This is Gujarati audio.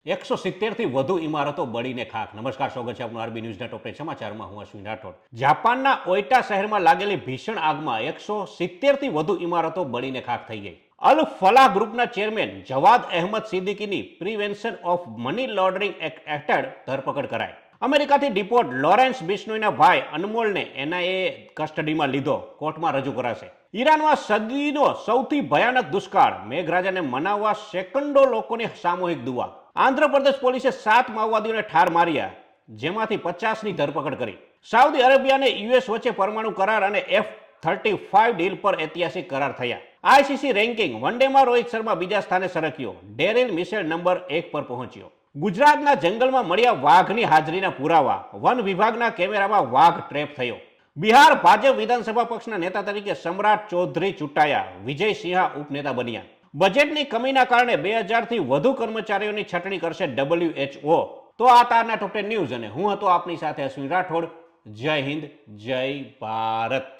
170 થી વધુ ઇમારતો બળીને ખાખ. નમસ્કાર, સ્વાગત છે આપનું આરબી ન્યૂઝના ટોપ સમાચારમાં. હું અશ્વિન રાઠોડ. જાપાનના ઓઇટા શહેરમાં લાગેલી ભીષણ આગમાં 170 થી વધુ ઇમારતો બળીને ખાખ થઈ ગઈ. અલ ફલાહ ગ્રુપના ચેરમેન જવાદ અહેમદ સિદ્દીકીની prevention of money laundering act હેઠળ ધરપકડ કરાઈ. અમેરિકાથી ડિપોર્ટ લોરેન્સ બિશ્નોઈના ભાઈ અનમોલને એનઆઈએ કસ્ટડીમાં લીધો. કોર્ટમાં રજૂ કરાશે. ઈરાનમાં સદીનો સૌથી ભયાનક દુષ્કાળ. મેઘરાજાને મનાવવા સેકન્ડો લોકોની સામૂહિક દુઆ. આંધ્રપ્રદેશ પોલીસે 7 માઓવાદીઓને ઠાર માર્યા, જેમાંથી 50ની ધરપકડ કરી. સાઉદી અરેબિયા અને યુએસ વચ્ચે પરમાણુ કરાર અને F-35 ડીલ પર ઐતિહાસિક કરાર થયા. આઈસીસી રેન્કિંગ વનડેમાં રોહિત શર્મા બીજા સ્થાને સરક્યો. ડેરિલ મિશેલ નંબર 1 પર પહોંચ્યો. ગુજરાતના જંગલમાં મળ્યા વાઘની હાજરીના પુરાવા. વન વિભાગના કેમેરામાં વાઘ ટ્રેપ થયો. બિહાર ભાજપ વિધાનસભા પક્ષના નેતા તરીકે સમ્રાટ ચૌધરી ચૂંટાયા. વિજય સિંહા ઉપનેતા બન્યા. બજેટની કમીના કારણે 2000થી વધુ કર્મચારીઓની છટણી કરશે WHO. તો આ તારના ટોપ 10 ન્યૂઝ અને હું હતો આપની સાથે અશ્વિન રાઠોડ. જય હિન્દ, જય ભારત.